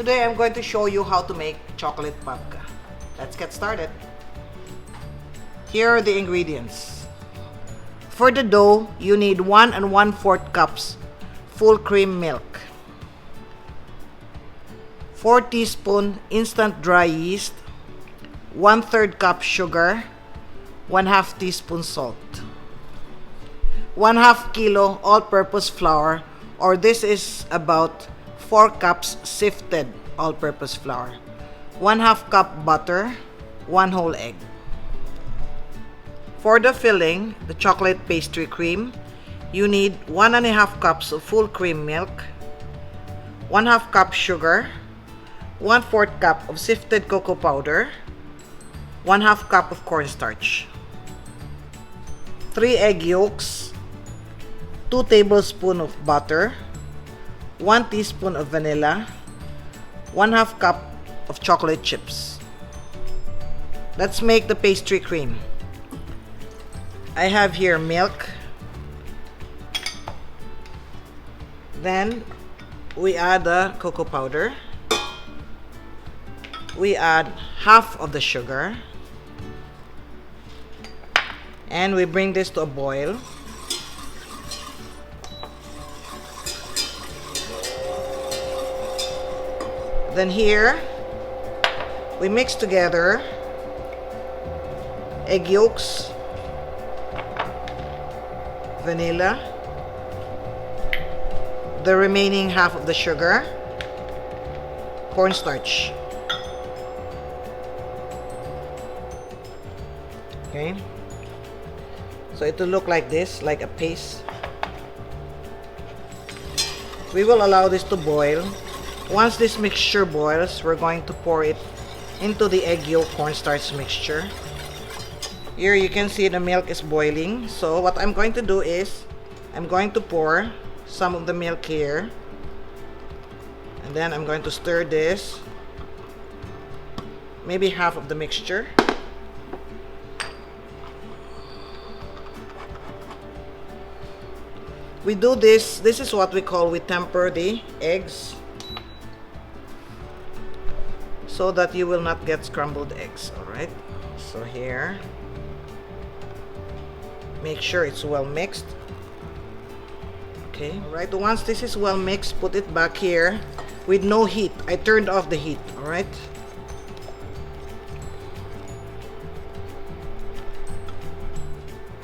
Today I'm going to show you how to make chocolate babka. Let's get started. Here are the ingredients. For the dough, you need 1 1/4 cups full cream milk, 4 teaspoons instant dry yeast, 1/3 cup sugar, 1/2 teaspoon salt, 1/2 kilo all-purpose flour, or this is about 4 cups sifted all-purpose flour, 1/2 cup butter, 1 whole egg. For the filling, the chocolate pastry cream, you need 1 1/2 cups of full cream milk, 1/2 cup sugar, 1/4 cup of sifted cocoa powder, 1/2 cup of cornstarch, 3 egg yolks, 2 tablespoons of butter, 1 teaspoon of vanilla, 1/2 cup of chocolate chips. Let's make the pastry cream. I have here milk. Then we add the cocoa powder. We add half of the sugar. And we bring this to a boil. Then here, we mix together egg yolks, vanilla, the remaining half of the sugar, cornstarch. Okay, so it will look like this, like a paste. We will allow this to boil. Once this mixture boils, we're going to pour it into the egg yolk cornstarch mixture. Here you can see the milk is boiling. So what I'm going to do is I'm going to pour some of the milk here, and then I'm going to stir this, maybe half of the mixture. We do this is what we call, we temper the eggs so that you will not get scrambled eggs. All right, so here, make sure it's well mixed. Okay, all right, once this is well mixed, put it back here with no heat. I turned off the heat. All right,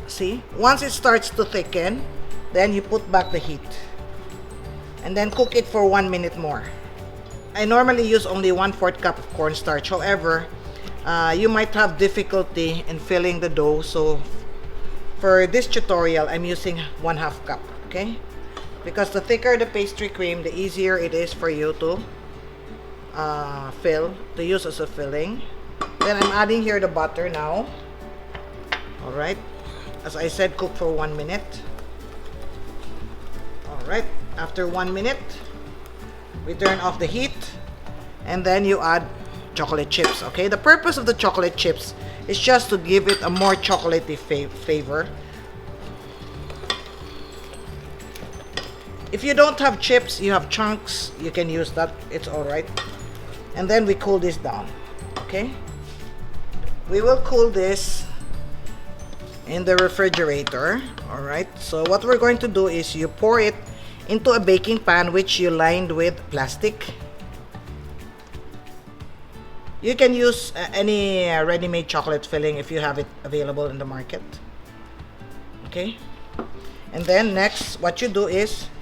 see, once it starts to thicken, then you put back the heat and then cook it for 1 minute more. I normally use only 1/4 cup of cornstarch. However, you might have difficulty in filling the dough, so for this tutorial I'm using 1/2 cup. Okay, because the thicker the pastry cream, the easier it is for you to use as a filling. Then I'm adding here the butter now. All right, as I said, cook for 1 minute. All right, after 1 minute, we turn off the heat, and then you add chocolate chips. Okay, the purpose of the chocolate chips is just to give it a more chocolatey flavor. If you don't have chips, you have chunks, you can use that, it's all right. And then we cool this down. Okay, we will cool this in the refrigerator. All right, so what we're going to do is you pour it into a baking pan which you lined with plastic. You can use any ready-made chocolate filling if you have it available in the market. Okay, and then next what you do is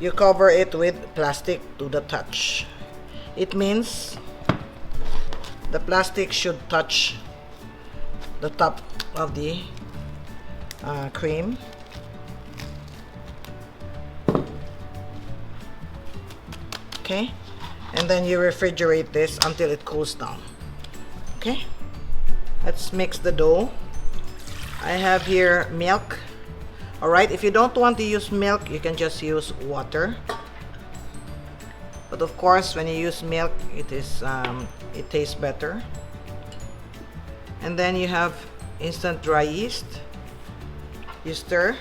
you cover it with plastic to the touch. It means the plastic should touch the top of the cream. Okay, and then you refrigerate this until it cools down. Okay, let's mix the dough. I have here milk. All right, if you don't want to use milk, you can just use water. But of course, when you use milk, it tastes better. And then you have instant dry yeast. You stir.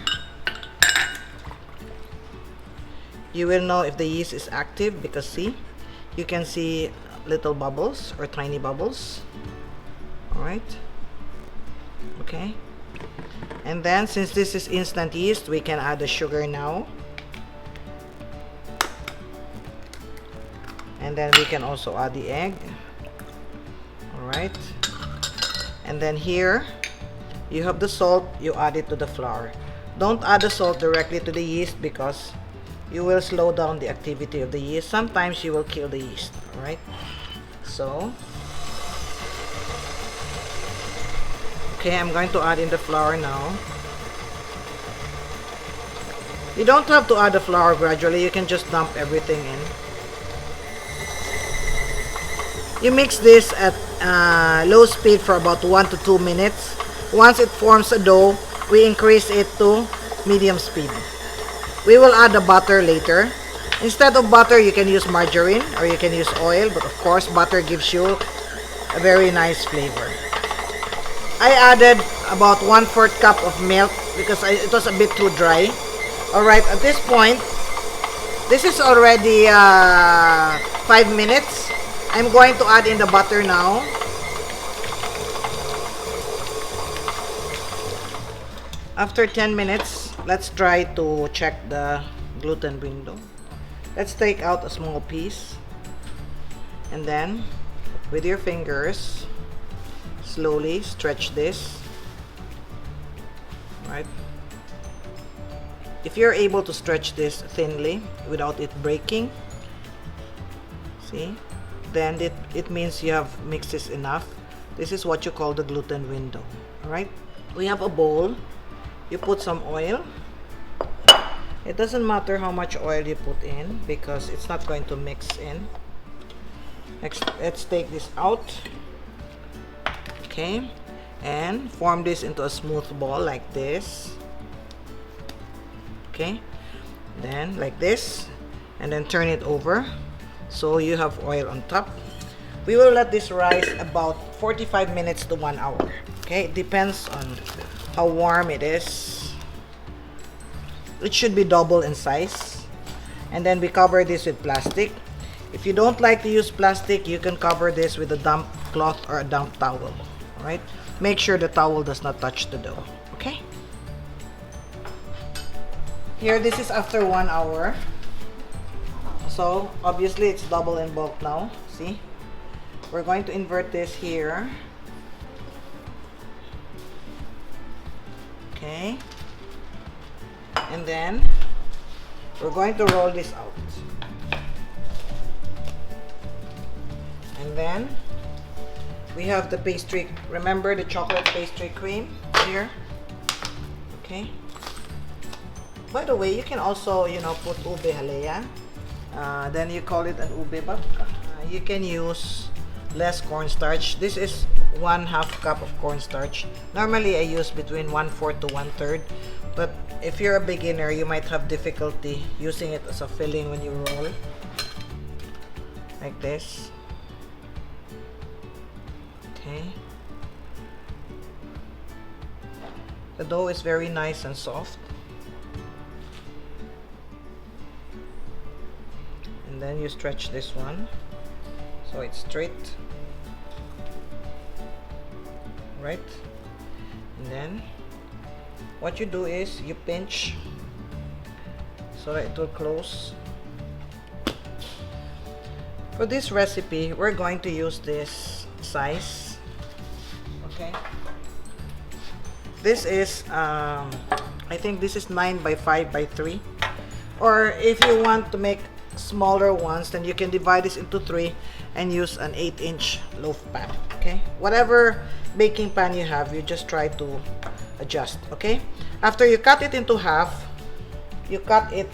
You will know if the yeast is active because see, you can see little bubbles or tiny bubbles. All right. Okay. And then since this is instant yeast, we can add the sugar now. And then we can also add the egg. All right. And then here you have the salt, you add it to the flour. Don't add the salt directly to the yeast because you will slow down the activity of the yeast. Sometimes you will kill the yeast. All right. So okay, I'm going to add in the flour now. You don't have to add the flour gradually, you can just dump everything in. You mix this at low speed for about 1 to 2 minutes. Once it forms a dough, we increase it to medium speed. We will add the butter later. Instead of butter, you can use margarine or you can use oil, but of course butter gives you a very nice flavor. I added about 1/4 cup of milk because it was a bit too dry. Alright, at this point, this is already 5 minutes. I'm going to add in the butter now. After 10 minutes, let's try to check the gluten window. Let's take out a small piece. And then, with your fingers, slowly stretch this. Right? If you're able to stretch this thinly without it breaking, see, then it means you have mixed this enough. This is what you call the gluten window. Alright? We have a bowl. You put some oil. It doesn't matter how much oil you put in because it's not going to mix in. Next, let's take this out. Okay, and form this into a smooth ball like this. Okay, then like this, and then turn it over so you have oil on top. We will let this rise about 45 minutes to 1 hour. Okay, it depends on how warm it is. It should be double in size. And then we cover this with plastic. If you don't like to use plastic, you can cover this with a damp cloth or a damp towel. Alright? Make sure the towel does not touch the dough. Okay? Here, this is after 1 hour. So, obviously, it's double in bulk now. See? We're going to invert this here. Okay? And then, we're going to roll this out. And then, we have the pastry. Remember the chocolate pastry cream here? Okay? By the way, you can also, put ube haleya. Then you call it an ube babka. You can use less cornstarch. This is 1/2 cup of cornstarch. Normally, I use between 1/4 to 1/3. But if you're a beginner, you might have difficulty using it as a filling when you roll. Like this. Okay. The dough is very nice and soft. And then you stretch this one so it's straight. Right? And then what you do is you pinch so that it will close. For this recipe, we're going to use this size. Okay, this is I think this is 9 by 5 by 3, or if you want to make smaller ones, then you can divide this into 3 and use an 8-inch loaf pan. Okay, whatever baking pan you have, you just try to adjust. Okay, after you cut it into half, you cut it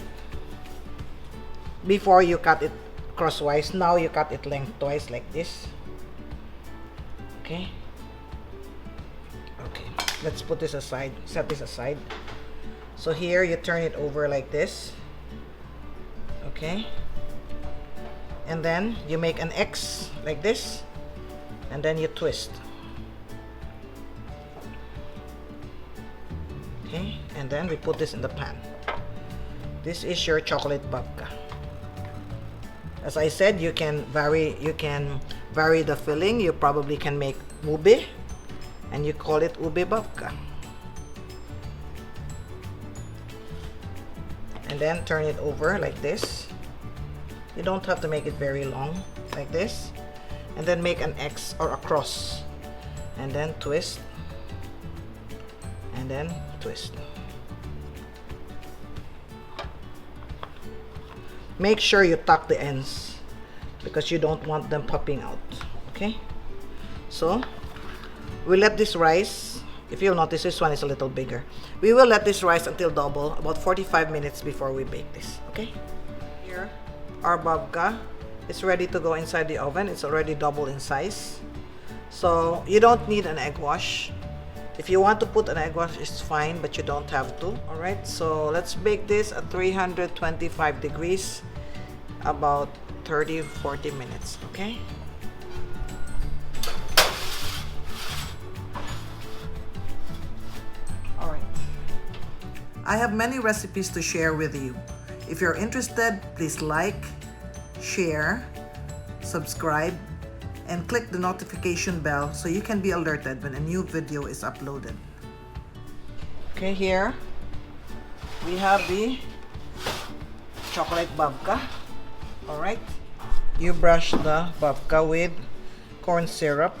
before you cut it crosswise. Now you cut it lengthwise like this. Okay. Okay, let's put this aside, set this aside. So here you turn it over like this. Okay, and then you make an X like this, and then you twist. Okay, and then we put this in the pan. This is your chocolate babka. As I said, you can vary the filling. You probably can make ube and you call it ube babka. And then turn it over like this. You don't have to make it very long, like this. And then make an X or a cross. And then twist. And then twist. Make sure you tuck the ends because you don't want them popping out. Okay? So, we let this rise. If you'll notice, this one is a little bigger. We will let this rise until double, about 45 minutes before we bake this. Okay? Here, our babka is ready to go inside the oven. It's already double in size. So, you don't need an egg wash. If you want to put an egg wash, it's fine, but you don't have to. Alright, so let's bake this at 325 degrees, about 30-40 minutes, okay? Alright. I have many recipes to share with you. If you're interested, please like, share, subscribe, and click the notification bell so you can be alerted when a new video is uploaded. Okay, here we have the chocolate babka. Alright, you brush the babka with corn syrup.